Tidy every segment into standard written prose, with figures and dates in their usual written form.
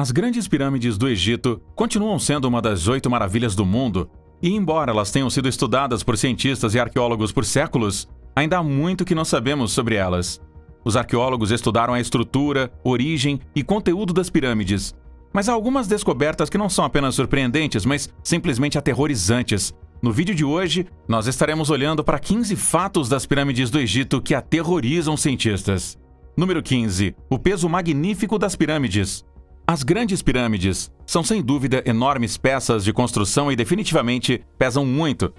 As grandes pirâmides do Egito continuam sendo uma das 8 maravilhas do mundo, e embora elas tenham sido estudadas por cientistas e arqueólogos por séculos, ainda há muito que não sabemos sobre elas. Os arqueólogos estudaram a estrutura, origem e conteúdo das pirâmides, mas há algumas descobertas que não são apenas surpreendentes, mas simplesmente aterrorizantes. No vídeo de hoje, nós estaremos olhando para 15 fatos das pirâmides do Egito que aterrorizam cientistas. Número 15. O peso magnífico das pirâmides. As grandes pirâmides são sem dúvida enormes peças de construção e definitivamente pesam muito.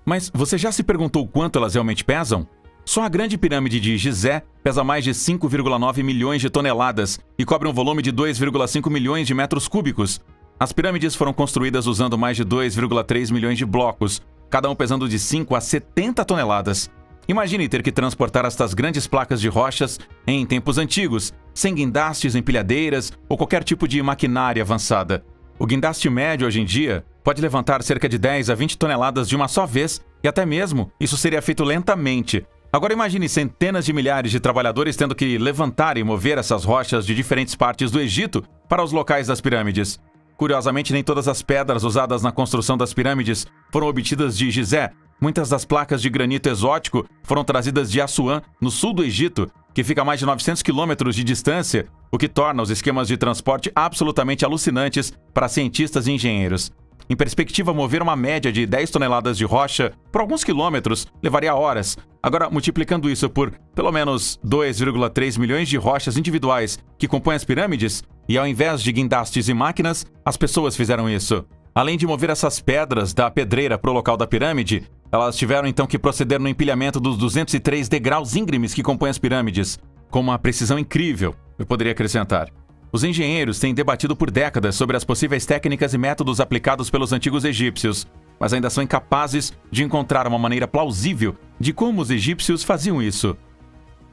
Mas você já se perguntou quanto elas realmente pesam? Só a grande pirâmide de Gizé pesa mais de 5,9 milhões de toneladas e cobre um volume de 2,5 milhões de metros cúbicos. As pirâmides foram construídas usando mais de 2,3 milhões de blocos, cada um pesando de 5 a 70 toneladas. Imagine ter que transportar estas grandes placas de rochas em tempos antigos, sem guindastes, empilhadeiras ou qualquer tipo de maquinária avançada. O guindaste médio hoje em dia pode levantar cerca de 10 a 20 toneladas de uma só vez, e até mesmo isso seria feito lentamente. Agora imagine centenas de milhares de trabalhadores tendo que levantar e mover essas rochas de diferentes partes do Egito para os locais das pirâmides. Curiosamente, nem todas as pedras usadas na construção das pirâmides foram obtidas de Gizé. Muitas das placas de granito exótico foram trazidas de Assuã, no sul do Egito, que fica a mais de 900 quilômetros de distância, o que torna os esquemas de transporte absolutamente alucinantes para cientistas e engenheiros. Em perspectiva, mover uma média de 10 toneladas de rocha por alguns quilômetros levaria horas. Agora, multiplicando isso por pelo menos 2,3 milhões de rochas individuais que compõem as pirâmides, e ao invés de guindastes e máquinas, as pessoas fizeram isso. Além de mover essas pedras da pedreira para o local da pirâmide, elas tiveram então que proceder no empilhamento dos 203 degraus íngremes que compõem as pirâmides, com uma precisão incrível, eu poderia acrescentar. Os engenheiros têm debatido por décadas sobre as possíveis técnicas e métodos aplicados pelos antigos egípcios, mas ainda são incapazes de encontrar uma maneira plausível de como os egípcios faziam isso.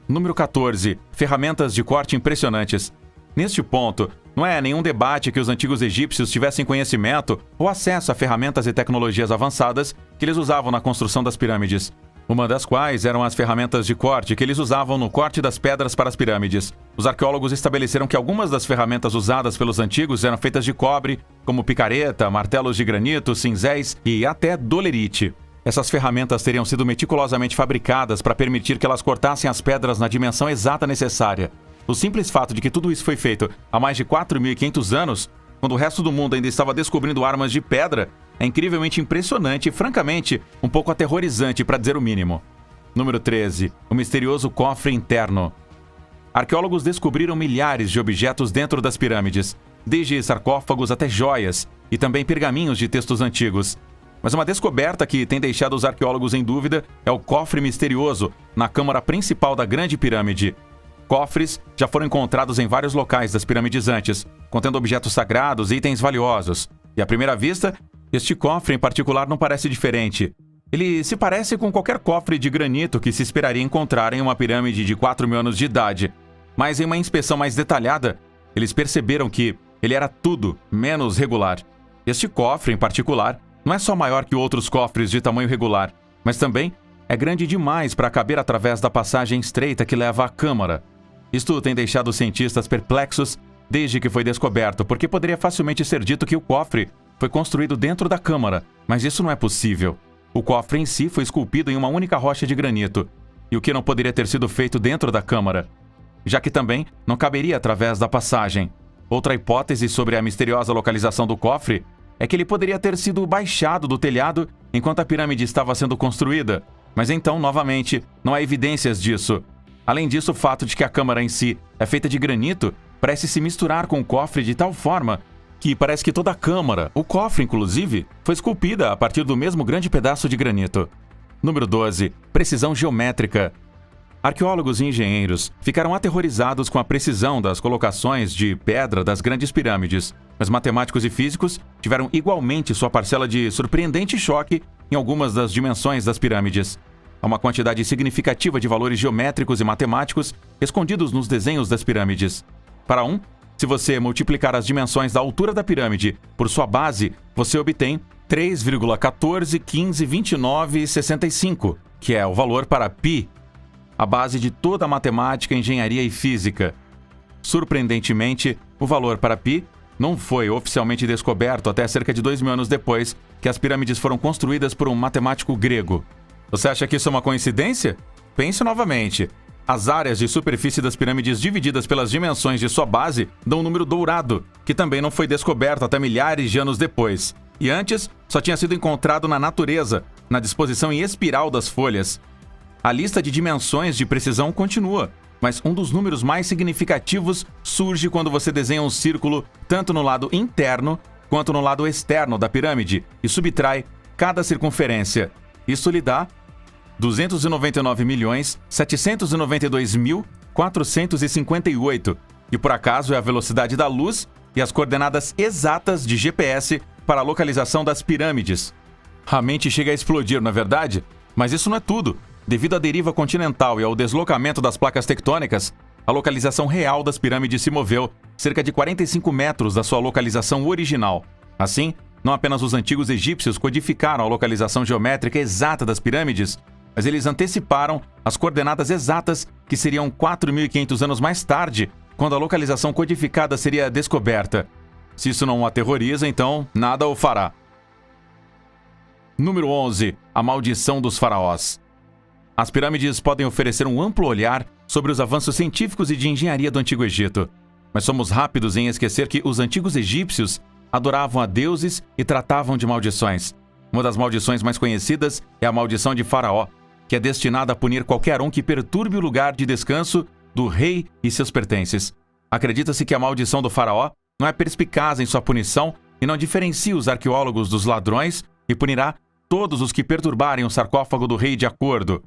Número 14. Ferramentas de corte impressionantes. Neste ponto, não é nenhum debate que os antigos egípcios tivessem conhecimento ou acesso a ferramentas e tecnologias avançadas que eles usavam na construção das pirâmides, uma das quais eram as ferramentas de corte que eles usavam no corte das pedras para as pirâmides. Os arqueólogos estabeleceram que algumas das ferramentas usadas pelos antigos eram feitas de cobre, como picareta, martelos de granito, cinzéis e até dolerite. Essas ferramentas teriam sido meticulosamente fabricadas para permitir que elas cortassem as pedras na dimensão exata necessária. O simples fato de que tudo isso foi feito há mais de 4.500 anos, quando o resto do mundo ainda estava descobrindo armas de pedra, é incrivelmente impressionante e, francamente, um pouco aterrorizante, para dizer o mínimo. Número 13. O misterioso cofre interno. Arqueólogos descobriram milhares de objetos dentro das pirâmides, desde sarcófagos até joias, e também pergaminhos de textos antigos. Mas uma descoberta que tem deixado os arqueólogos em dúvida é o cofre misterioso na câmara principal da Grande Pirâmide. Cofres já foram encontrados em vários locais das pirâmides antes, contendo objetos sagrados e itens valiosos. E à primeira vista, este cofre em particular não parece diferente. Ele se parece com qualquer cofre de granito que se esperaria encontrar em uma pirâmide de 4.000 anos de idade. Mas em uma inspeção mais detalhada, eles perceberam que ele era tudo menos regular. Este cofre, em particular, não é só maior que outros cofres de tamanho regular, mas também é grande demais para caber através da passagem estreita que leva à câmara. Isto tem deixado os cientistas perplexos desde que foi descoberto, porque poderia facilmente ser dito que o cofre foi construído dentro da câmara, mas isso não é possível. O cofre em si foi esculpido em uma única rocha de granito, e o que não poderia ter sido feito dentro da câmara, já que também não caberia através da passagem. Outra hipótese sobre a misteriosa localização do cofre é que ele poderia ter sido baixado do telhado enquanto a pirâmide estava sendo construída, mas então, novamente, não há evidências disso. Além disso, o fato de que a câmara em si é feita de granito parece se misturar com o cofre de tal forma que parece que toda a câmara, o cofre inclusive, foi esculpida a partir do mesmo grande pedaço de granito. Número 12. Precisão geométrica. Arqueólogos e engenheiros ficaram aterrorizados com a precisão das colocações de pedra das grandes pirâmides, mas matemáticos e físicos tiveram igualmente sua parcela de surpreendente choque em algumas das dimensões das pirâmides. Há uma quantidade significativa de valores geométricos e matemáticos escondidos nos desenhos das pirâmides. Para se você multiplicar as dimensões da altura da pirâmide por sua base, você obtém 3,14152965, que é o valor para π, a base de toda a matemática, engenharia e física. Surpreendentemente, o valor para π não foi oficialmente descoberto até cerca de 2.000 anos depois que as pirâmides foram construídas por um matemático grego. Você acha que isso é uma coincidência? Pense novamente. As áreas de superfície das pirâmides divididas pelas dimensões de sua base dão um número dourado, que também não foi descoberto até milhares de anos depois. E antes, só tinha sido encontrado na natureza, na disposição em espiral das folhas. A lista de dimensões de precisão continua, mas um dos números mais significativos surge quando você desenha um círculo tanto no lado interno quanto no lado externo da pirâmide e subtrai cada circunferência. Isso lhe dá 299.792.458, e por acaso é a velocidade da luz e as coordenadas exatas de GPS para a localização das pirâmides. A mente chega a explodir, não é verdade? Mas isso não é tudo. Devido à deriva continental e ao deslocamento das placas tectônicas, a localização real das pirâmides se moveu cerca de 45 metros da sua localização original. Assim, não apenas os antigos egípcios codificaram a localização geométrica exata das pirâmides, mas eles anteciparam as coordenadas exatas que seriam 4.500 anos mais tarde, quando a localização codificada seria descoberta. Se isso não o aterroriza, então nada o fará. Número 11. A maldição dos faraós. As pirâmides podem oferecer um amplo olhar sobre os avanços científicos e de engenharia do Antigo Egito. Mas somos rápidos em esquecer que os antigos egípcios adoravam a deuses e tratavam de maldições. Uma das maldições mais conhecidas é a maldição de Faraó, que é destinada a punir qualquer um que perturbe o lugar de descanso do rei e seus pertences. Acredita-se que a maldição do Faraó não é perspicaz em sua punição e não diferencia os arqueólogos dos ladrões e punirá todos os que perturbarem o sarcófago do rei de acordo.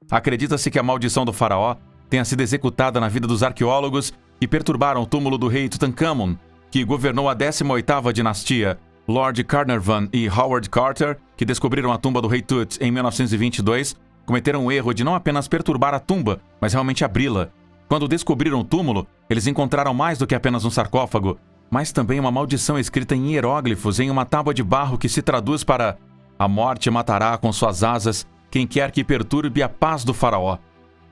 Acredita-se que a maldição do Faraó tenha sido executada na vida dos arqueólogos que perturbaram o túmulo do rei Tutankhamon, que governou a 18ª dinastia. Lord Carnarvon e Howard Carter, que descobriram a tumba do rei Tut em 1922, cometeram o erro de não apenas perturbar a tumba, mas realmente abri-la. Quando descobriram o túmulo, eles encontraram mais do que apenas um sarcófago, mas também uma maldição escrita em hieróglifos em uma tábua de barro que se traduz para: "A morte matará com suas asas quem quer que perturbe a paz do faraó."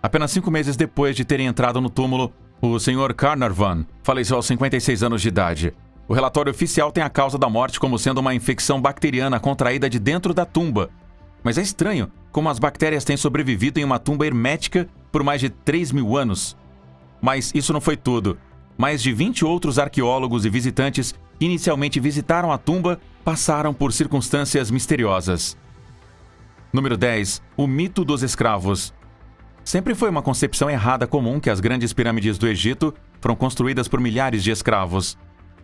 Apenas 5 meses depois de terem entrado no túmulo, o Sr. Carnarvon faleceu aos 56 anos de idade. O relatório oficial tem a causa da morte como sendo uma infecção bacteriana contraída de dentro da tumba. Mas é estranho como as bactérias têm sobrevivido em uma tumba hermética por mais de 3.000 anos. Mas isso não foi tudo. Mais de 20 outros arqueólogos e visitantes que inicialmente visitaram a tumba passaram por circunstâncias misteriosas. Número 10. O mito dos escravos. Sempre foi uma concepção errada comum que as grandes pirâmides do Egito foram construídas por milhares de escravos.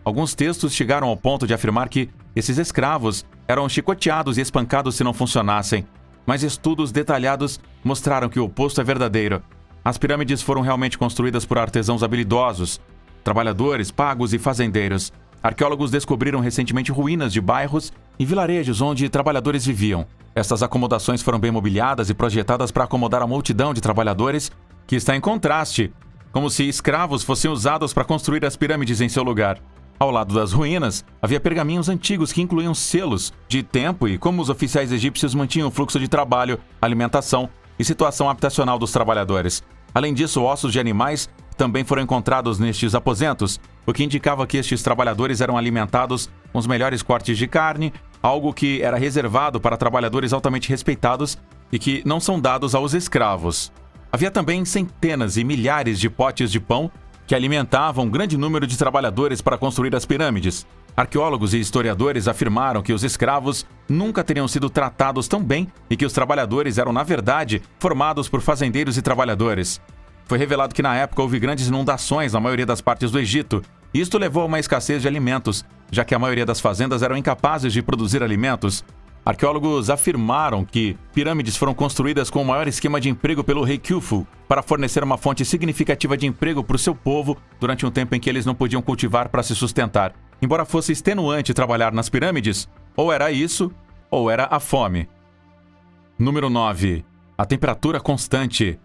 Alguns textos chegaram ao ponto de afirmar que esses escravos eram chicoteados e espancados se não funcionassem, mas estudos detalhados mostraram que o oposto é verdadeiro. As pirâmides foram realmente construídas por artesãos habilidosos, trabalhadores pagos e fazendeiros. Arqueólogos descobriram recentemente ruínas de bairros e vilarejos onde trabalhadores viviam. Estas acomodações foram bem mobiliadas e projetadas para acomodar a multidão de trabalhadores, que está em contraste, como se escravos fossem usados para construir as pirâmides em seu lugar. Ao lado das ruínas, havia pergaminhos antigos que incluíam selos de tempo e como os oficiais egípcios mantinham o fluxo de trabalho, alimentação e situação habitacional dos trabalhadores. Além disso, ossos de animais também foram encontrados nestes aposentos, o que indicava que estes trabalhadores eram alimentados com os melhores cortes de carne, algo que era reservado para trabalhadores altamente respeitados e que não são dados aos escravos. Havia também centenas e milhares de potes de pão que alimentavam um grande número de trabalhadores para construir as pirâmides. Arqueólogos e historiadores afirmaram que os escravos nunca teriam sido tratados tão bem e que os trabalhadores eram, na verdade, formados por fazendeiros e trabalhadores. Foi revelado que na época houve grandes inundações na maioria das partes do Egito. Isto levou a uma escassez de alimentos, já que a maioria das fazendas eram incapazes de produzir alimentos. Arqueólogos afirmaram que pirâmides foram construídas com o maior esquema de emprego pelo rei Khufu para fornecer uma fonte significativa de emprego para o seu povo durante um tempo em que eles não podiam cultivar para se sustentar. Embora fosse extenuante trabalhar nas pirâmides, ou era isso, ou era a fome. Número 9. A temperatura constante.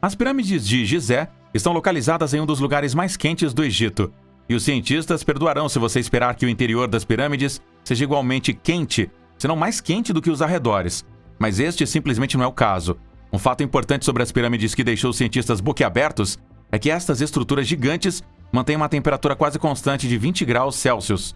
As pirâmides de Gizé estão localizadas em um dos lugares mais quentes do Egito, e os cientistas perdoarão se você esperar que o interior das pirâmides seja igualmente quente, se não mais quente do que os arredores. Mas este simplesmente não é o caso. Um fato importante sobre as pirâmides que deixou os cientistas boquiabertos é que estas estruturas gigantes mantém uma temperatura quase constante de 20 graus Celsius.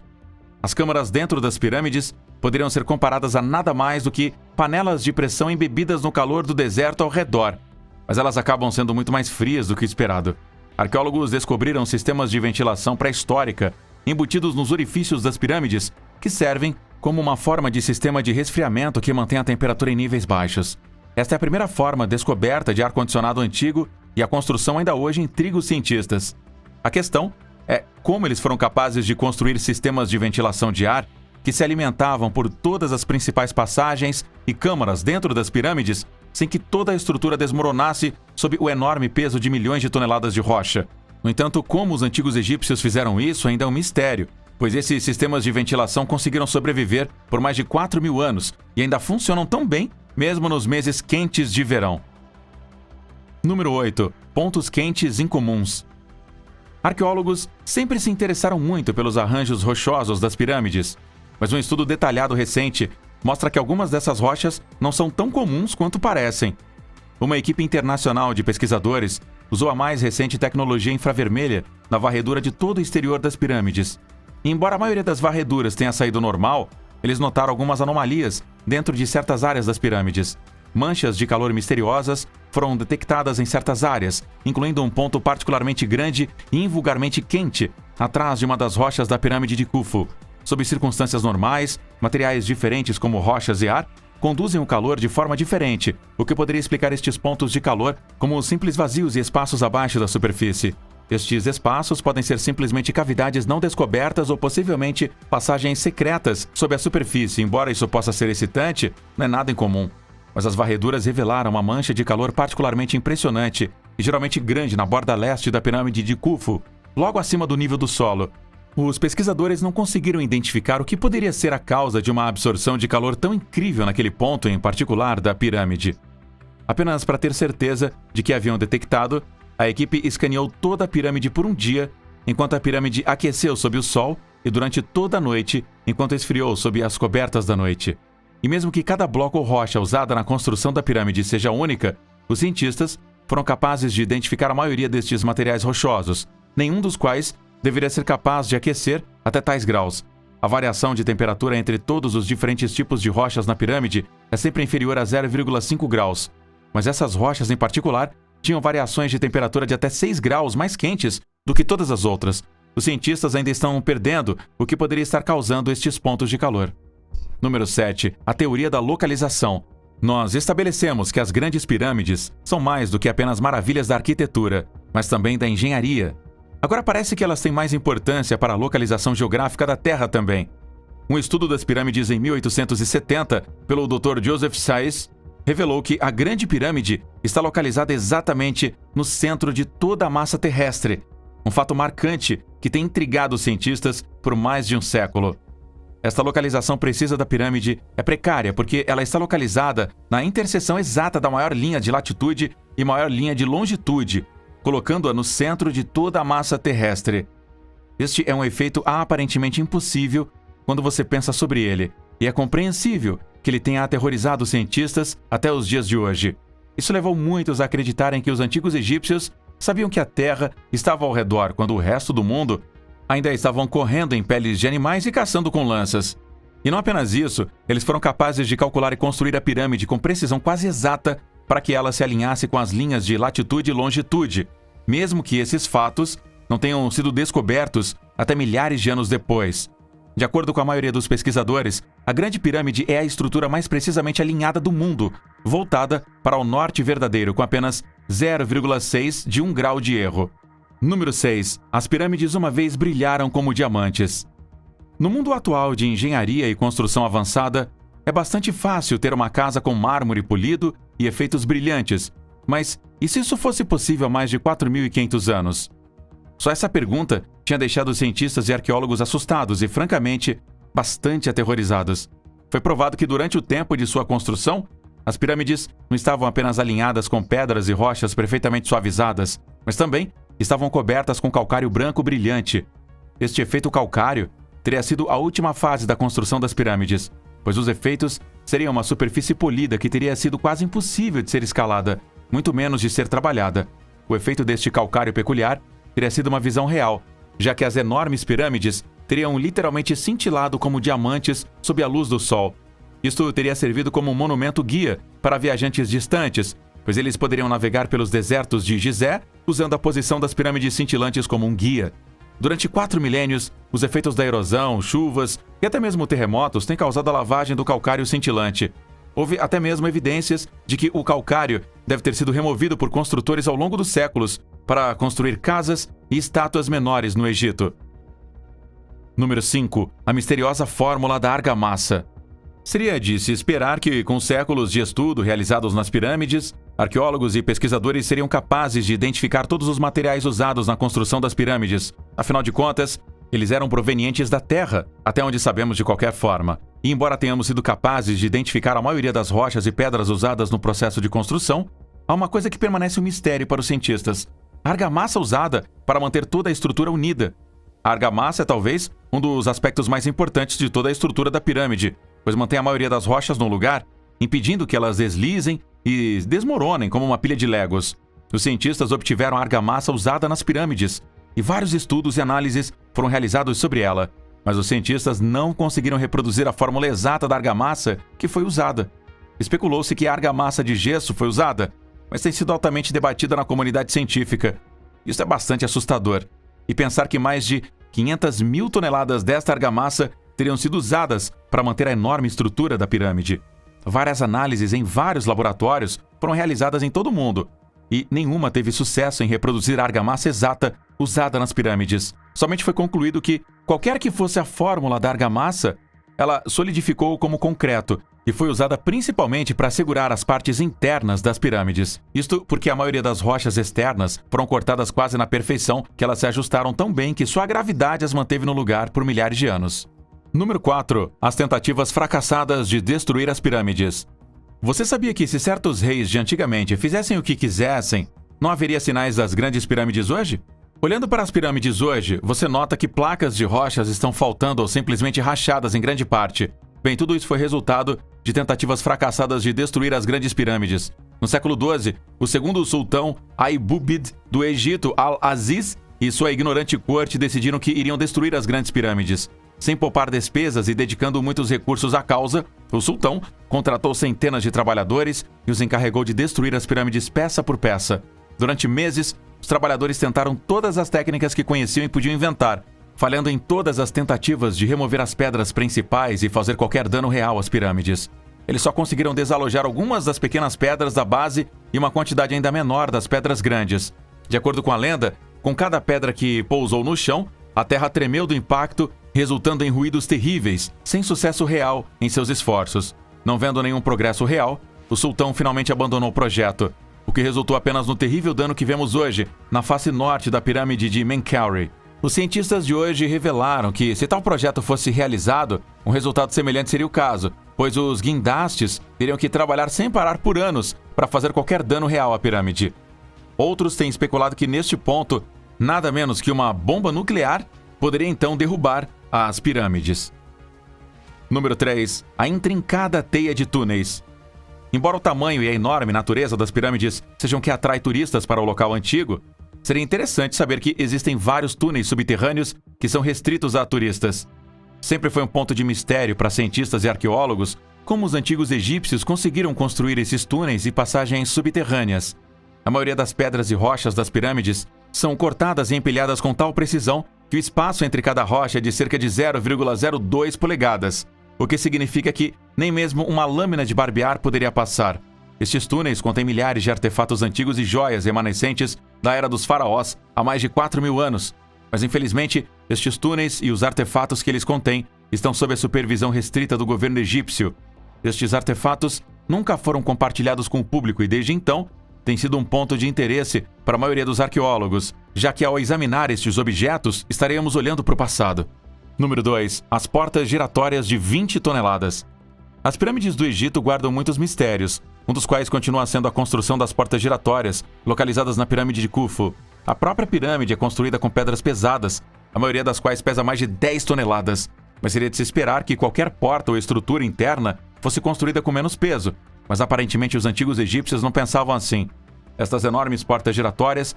As câmaras dentro das pirâmides poderiam ser comparadas a nada mais do que panelas de pressão embebidas no calor do deserto ao redor, mas elas acabam sendo muito mais frias do que esperado. Arqueólogos descobriram sistemas de ventilação pré-histórica embutidos nos orifícios das pirâmides, que servem como uma forma de sistema de resfriamento que mantém a temperatura em níveis baixos. Esta é a primeira forma descoberta de ar-condicionado antigo e a construção ainda hoje intriga os cientistas. A questão é como eles foram capazes de construir sistemas de ventilação de ar que se alimentavam por todas as principais passagens e câmaras dentro das pirâmides sem que toda a estrutura desmoronasse sob o enorme peso de milhões de toneladas de rocha. No entanto, como os antigos egípcios fizeram isso ainda é um mistério, pois esses sistemas de ventilação conseguiram sobreviver por mais de 4.000 anos e ainda funcionam tão bem mesmo nos meses quentes de verão. Número 8. Pontos quentes incomuns. Arqueólogos sempre se interessaram muito pelos arranjos rochosos das pirâmides, mas um estudo detalhado recente mostra que algumas dessas rochas não são tão comuns quanto parecem. Uma equipe internacional de pesquisadores usou a mais recente tecnologia infravermelha na varredura de todo o exterior das pirâmides. E embora a maioria das varreduras tenha saído normal, eles notaram algumas anomalias dentro de certas áreas das pirâmides. Manchas de calor misteriosas foram detectadas em certas áreas, incluindo um ponto particularmente grande e invulgarmente quente atrás de uma das rochas da pirâmide de Khufu. Sob circunstâncias normais, materiais diferentes como rochas e ar conduzem o calor de forma diferente, o que poderia explicar estes pontos de calor como simples vazios e espaços abaixo da superfície. Estes espaços podem ser simplesmente cavidades não descobertas ou possivelmente passagens secretas sob a superfície. Embora isso possa ser excitante, não é nada incomum. Mas as varreduras revelaram uma mancha de calor particularmente impressionante e geralmente grande na borda leste da pirâmide de Khufu, logo acima do nível do solo. Os pesquisadores não conseguiram identificar o que poderia ser a causa de uma absorção de calor tão incrível naquele ponto em particular da pirâmide. Apenas para ter certeza de que haviam detectado, a equipe escaneou toda a pirâmide por um dia, enquanto a pirâmide aqueceu sob o sol e durante toda a noite, enquanto esfriou sob as cobertas da noite. E mesmo que cada bloco ou rocha usada na construção da pirâmide seja única, os cientistas foram capazes de identificar a maioria destes materiais rochosos, nenhum dos quais deveria ser capaz de aquecer até tais graus. A variação de temperatura entre todos os diferentes tipos de rochas na pirâmide é sempre inferior a 0,5 graus, mas essas rochas em particular tinham variações de temperatura de até 6 graus mais quentes do que todas as outras. Os cientistas ainda estão perdendo o que poderia estar causando estes pontos de calor. Número 7. A teoria da localização. Nós estabelecemos que as grandes pirâmides são mais do que apenas maravilhas da arquitetura, mas também da engenharia. Agora parece que elas têm mais importância para a localização geográfica da Terra também. Um estudo das pirâmides em 1870, pelo Dr. Joseph Sayce, revelou que a Grande Pirâmide está localizada exatamente no centro de toda a massa terrestre, um fato marcante que tem intrigado os cientistas por mais de um século. Esta localização precisa da pirâmide é precária porque ela está localizada na interseção exata da maior linha de latitude e maior linha de longitude, colocando-a no centro de toda a massa terrestre. Este é um efeito aparentemente impossível quando você pensa sobre ele, e é compreensível que ele tenha aterrorizado os cientistas até os dias de hoje. Isso levou muitos a acreditarem que os antigos egípcios sabiam que a Terra estava ao redor, quando o resto do mundo ainda estavam correndo em peles de animais e caçando com lanças. E não apenas isso, eles foram capazes de calcular e construir a pirâmide com precisão quase exata para que ela se alinhasse com as linhas de latitude e longitude, mesmo que esses fatos não tenham sido descobertos até milhares de anos depois. De acordo com a maioria dos pesquisadores, a Grande Pirâmide é a estrutura mais precisamente alinhada do mundo, voltada para o norte verdadeiro, com apenas 0,6 de 1 grau de erro. Número 6. As pirâmides uma vez brilharam como diamantes. No mundo atual de engenharia e construção avançada, é bastante fácil ter uma casa com mármore polido e efeitos brilhantes, mas e se isso fosse possível há mais de 4.500 anos? Só essa pergunta tinha deixado os cientistas e arqueólogos assustados e, francamente, bastante aterrorizados. Foi provado que durante o tempo de sua construção, as pirâmides não estavam apenas alinhadas com pedras e rochas perfeitamente suavizadas, mas também estavam cobertas com calcário branco brilhante. Este efeito calcário teria sido a última fase da construção das pirâmides, pois os efeitos seriam uma superfície polida que teria sido quase impossível de ser escalada, muito menos de ser trabalhada. O efeito deste calcário peculiar teria sido uma visão real, já que as enormes pirâmides teriam literalmente cintilado como diamantes sob a luz do sol. Isto teria servido como um monumento guia para viajantes distantes, pois eles poderiam navegar pelos desertos de Gizé usando a posição das pirâmides cintilantes como um guia. Durante 4 milênios, os efeitos da erosão, chuvas e até mesmo terremotos têm causado a lavagem do calcário cintilante. Houve até mesmo evidências de que o calcário deve ter sido removido por construtores ao longo dos séculos para construir casas e estátuas menores no Egito. Número 5. A misteriosa fórmula da argamassa. Seria de se esperar que, com séculos de estudo realizados nas pirâmides, arqueólogos e pesquisadores seriam capazes de identificar todos os materiais usados na construção das pirâmides. Afinal de contas, eles eram provenientes da Terra, até onde sabemos de qualquer forma. E embora tenhamos sido capazes de identificar a maioria das rochas e pedras usadas no processo de construção, há uma coisa que permanece um mistério para os cientistas: a argamassa usada para manter toda a estrutura unida. A argamassa é talvez um dos aspectos mais importantes de toda a estrutura da pirâmide, pois mantém a maioria das rochas no lugar, impedindo que elas deslizem e desmoronem como uma pilha de legos. Os cientistas obtiveram a argamassa usada nas pirâmides, e vários estudos e análises foram realizados sobre ela, mas os cientistas não conseguiram reproduzir a fórmula exata da argamassa que foi usada. Especulou-se que a argamassa de gesso foi usada, mas tem sido altamente debatida na comunidade científica. Isso é bastante assustador. E pensar que mais de 500 mil toneladas desta argamassa teriam sido usadas para manter a enorme estrutura da pirâmide. Várias análises em vários laboratórios foram realizadas em todo o mundo, e nenhuma teve sucesso em reproduzir a argamassa exata usada nas pirâmides. Somente foi concluído que, qualquer que fosse a fórmula da argamassa, ela solidificou como concreto e foi usada principalmente para segurar as partes internas das pirâmides. Isto porque a maioria das rochas externas foram cortadas quase na perfeição, que elas se ajustaram tão bem que só a gravidade as manteve no lugar por milhares de anos. Número 4. As tentativas fracassadas de destruir as pirâmides. Você sabia que se certos reis de antigamente fizessem o que quisessem, não haveria sinais das grandes pirâmides hoje? Olhando para as pirâmides hoje, você nota que placas de rochas estão faltando ou simplesmente rachadas em grande parte. Bem, tudo isso foi resultado de tentativas fracassadas de destruir as grandes pirâmides. No século XII, o segundo sultão Aibubid do Egito, Al-Aziz, e sua ignorante corte decidiram que iriam destruir as grandes pirâmides. Sem poupar despesas e dedicando muitos recursos à causa, o sultão contratou centenas de trabalhadores e os encarregou de destruir as pirâmides peça por peça. Durante meses, os trabalhadores tentaram todas as técnicas que conheciam e podiam inventar, falhando em todas as tentativas de remover as pedras principais e fazer qualquer dano real às pirâmides. Eles só conseguiram desalojar algumas das pequenas pedras da base e uma quantidade ainda menor das pedras grandes. De acordo com a lenda, com cada pedra que pousou no chão, a terra tremeu do impacto, resultando em ruídos terríveis, sem sucesso real em seus esforços. Não vendo nenhum progresso real, o sultão finalmente abandonou o projeto, o que resultou apenas no terrível dano que vemos hoje na face norte da pirâmide de Menkaure. Os cientistas de hoje revelaram que, se tal projeto fosse realizado, um resultado semelhante seria o caso, pois os guindastes teriam que trabalhar sem parar por anos para fazer qualquer dano real à pirâmide. Outros têm especulado que, neste ponto, nada menos que uma bomba nuclear poderia então derrubar as pirâmides. Número 3. A intrincada teia de túneis. Embora o tamanho e a enorme natureza das pirâmides sejam o que atrai turistas para o local antigo, seria interessante saber que existem vários túneis subterrâneos que são restritos a turistas. Sempre foi um ponto de mistério para cientistas e arqueólogos como os antigos egípcios conseguiram construir esses túneis e passagens subterrâneas. A maioria das pedras e rochas das pirâmides são cortadas e empilhadas com tal precisão que o espaço entre cada rocha é de cerca de 0,02 polegadas, o que significa que nem mesmo uma lâmina de barbear poderia passar. Estes túneis contêm milhares de artefatos antigos e joias remanescentes da era dos faraós há mais de 4.000 anos, mas infelizmente estes túneis e os artefatos que eles contêm estão sob a supervisão restrita do governo egípcio. Estes artefatos nunca foram compartilhados com o público e desde então tem sido um ponto de interesse para a maioria dos arqueólogos, já que ao examinar estes objetos, estaremos olhando para o passado. Número 2. As portas giratórias de 20 toneladas. As pirâmides do Egito guardam muitos mistérios, um dos quais continua sendo a construção das portas giratórias, localizadas na pirâmide de Khufu. A própria pirâmide é construída com pedras pesadas, a maioria das quais pesa mais de 10 toneladas, mas seria de se esperar que qualquer porta ou estrutura interna fosse construída com menos peso, mas aparentemente os antigos egípcios não pensavam assim. Estas enormes portas giratórias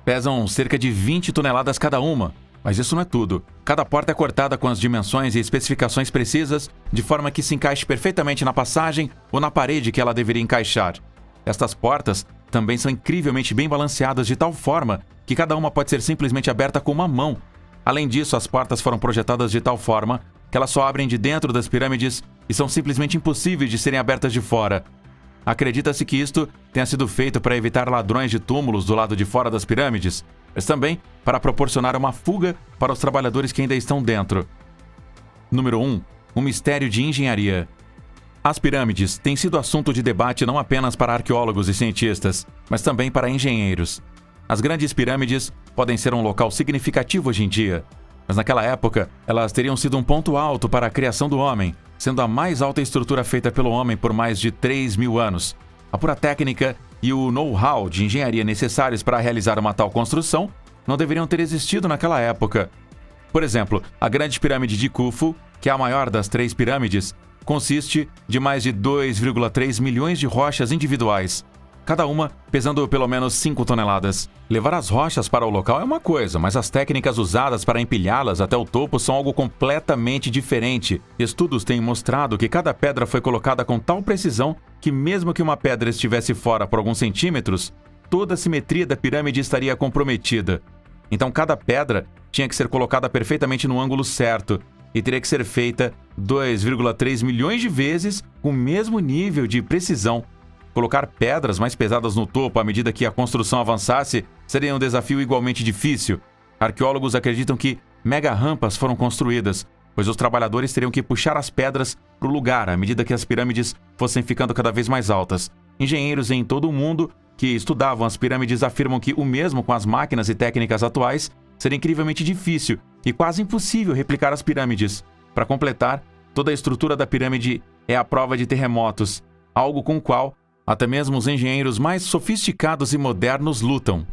Pesam cerca de 20 toneladas cada uma. Mas isso não é tudo. Cada porta é cortada com as dimensões e especificações precisas, de forma que se encaixe perfeitamente na passagem ou na parede que ela deveria encaixar. Estas portas também são incrivelmente bem balanceadas de tal forma que cada uma pode ser simplesmente aberta com uma mão. Além disso, as portas foram projetadas de tal forma que elas só abrem de dentro das pirâmides e são simplesmente impossíveis de serem abertas de fora. Acredita-se que isto tenha sido feito para evitar ladrões de túmulos do lado de fora das pirâmides, mas também para proporcionar uma fuga para os trabalhadores que ainda estão dentro. Número 1. Um mistério de engenharia. As pirâmides têm sido assunto de debate não apenas para arqueólogos e cientistas, mas também para engenheiros. As grandes pirâmides podem ser um local significativo hoje em dia, mas naquela época elas teriam sido um ponto alto para a criação do homem, sendo a mais alta estrutura feita pelo homem por mais de 3.000 anos. A pura técnica e o know-how de engenharia necessários para realizar uma tal construção não deveriam ter existido naquela época. Por exemplo, a Grande Pirâmide de Khufu, que é a maior das 3 pirâmides, consiste de mais de 2,3 milhões de rochas individuais, cada uma pesando pelo menos 5 toneladas. Levar as rochas para o local é uma coisa, mas as técnicas usadas para empilhá-las até o topo são algo completamente diferente. Estudos têm mostrado que cada pedra foi colocada com tal precisão que, mesmo que uma pedra estivesse fora por alguns centímetros, toda a simetria da pirâmide estaria comprometida. Então cada pedra tinha que ser colocada perfeitamente no ângulo certo e teria que ser feita 2,3 milhões de vezes com o mesmo nível de precisão. Colocar pedras mais pesadas no topo à medida que a construção avançasse seria um desafio igualmente difícil. Arqueólogos acreditam que mega-rampas foram construídas, pois os trabalhadores teriam que puxar as pedras para o lugar à medida que as pirâmides fossem ficando cada vez mais altas. Engenheiros em todo o mundo que estudavam as pirâmides afirmam que o mesmo com as máquinas e técnicas atuais seria incrivelmente difícil e quase impossível replicar as pirâmides. Para completar, toda a estrutura da pirâmide é a prova de terremotos, algo com o qual até mesmo os engenheiros mais sofisticados e modernos lutam.